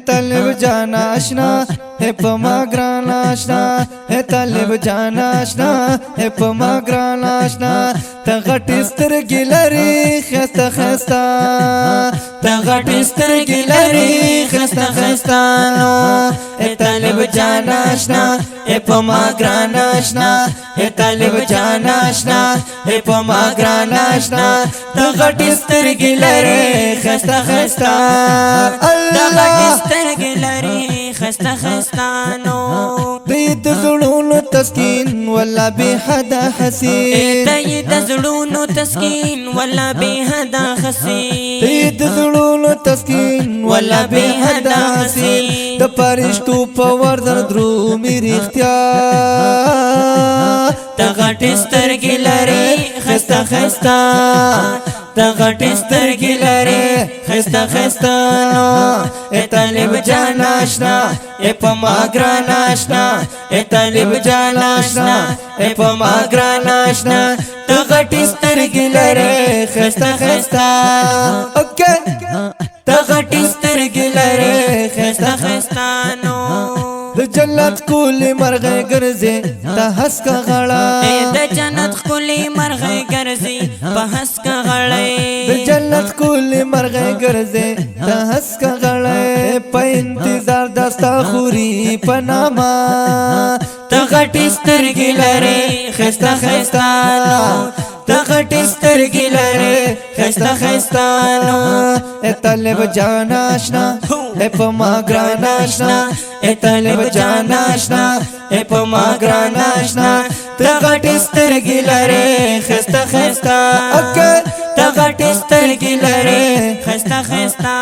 طالب جانا آشنا ہے پما گران آشنا ہے طالب جانا آشنا ہے پما گران آشنا تا غټ سترګې لري خسته خسته تا غټ سترګې لري خسته خسته نو ہے طالب جانا آشنا ہے پما گران آشنا ہے طالب جانا آشنا ہے پما گران آشنا تا غټ سترګې لري خسته خسته الله سترګې لري خسته خستانو دید زړونو تسکین ولا به حدا حسین دید زړونو تسکین ولا به حدا حسین دید زړونو تسکین ولا به حدا حسین د پرشتو په ورزر درو میری اختیار تا غټ سترګې لري خسته خسته تا غټ سترګې لري خسته خسته نو اے طالب جان آشنا اے پما گران آشنا اے طالب جان آشنا اے پما گران آشنا تا غټ سترګې لري خسته خسته اوکے تا غټ سترګې لري خسته خسته نو د جنت کولی مرغه ګرځي ته هس کا غړا د جنت کولی مرغه ګرځي په هس کا غړې د جنت کولی مرغه ګرځي ته هس کا غړا په انتظار دستا خوري پناما ته غټ سترګې لري خسته خسته ته غټ سترګې لري خسته خسته نو اے طالب جان آشنا اے پما گران آشنا اے طالب جان آشنا اے پما گران آشنا ته غټ سترګې لري خسته خسته ته غټ سترګې لري خسته خسته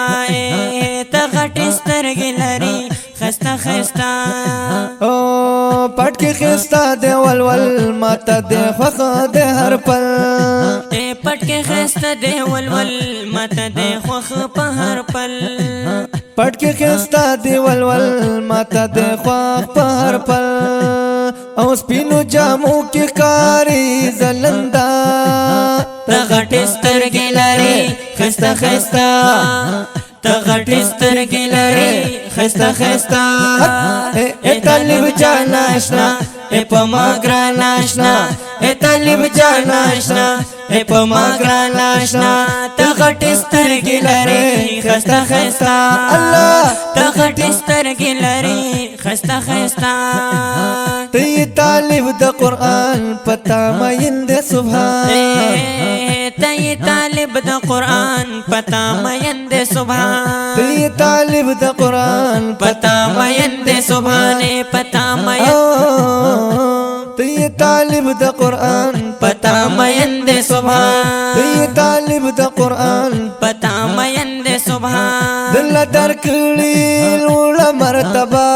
ته غټ سترګې لري خسته خسته او پټ کې خستا دی ولول ماته دی خوخ دی هر پل پټ کې خسته دی ولول ماته دی خوخ په هر پل پټ کې خستا دی ولول ماته دی خوخ په هر پل او سپینو جامو کې کاری زلندا ته غټ سترګې لري خسته خسته ته غټ سترګې لري خسته خسته اے طالب جان آشنا اے پما گران آشنا اے طالب جان آشنا اے پما گران آشنا ته غټ سترګې لري خسته خسته الله ته غټ سترګې لري خسته خسته تی طالب د قرآن پتا مین دے سبحان تی طالب د قرآن پتا مین دے سبحان تی طالب د قرآن پتا مین دے سبحان پتا مین تی طالب د قرآن پتا مین دے سبحان تی طالب د قرآن پتا مین دے سبحان دل درکړي لوړه مرتبه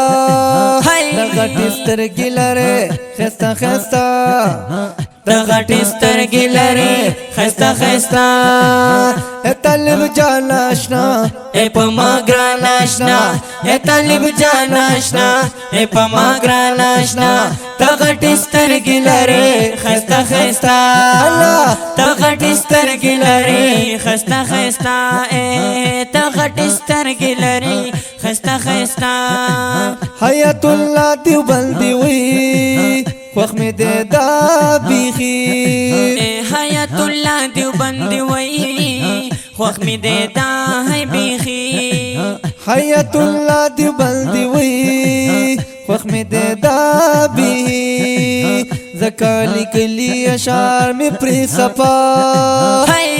د غټ سترګې لري خسته خسته د غټ سترګې لري خسته خسته اے طالب جان آشنا اے پما گران آشنا اے طالب جان آشنا اے پما گران آشنا ته غټ سترګې لري خسته خسته الله ته غټ سترګې لري خسته خسته ته غټ سترګې لري خسته خسته حیات الله دیوبندی وی خوخ می دے دا بیخی حیات الله دیوبندی وی خوخ می دے دا ہے بیخی حیات الله دیوبندی وی خوخ می دے دا بیخی زکالی کلی اشعار می پری صفا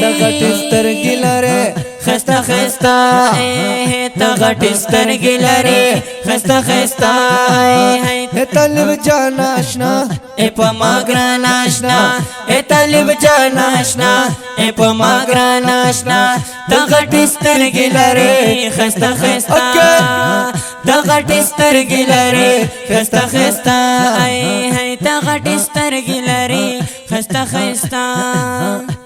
دا غټ سترګې لري خسته خسته ته غټ سترګې لري خسته خسته اے طالب جان آشنا اے پما گران آشنا اے طالب جان آشنا اے پما گران آشنا ته غټ سترګې لري خسته خسته ته غټ سترګې لري خسته خسته ته غټ سترګې لري خسته خسته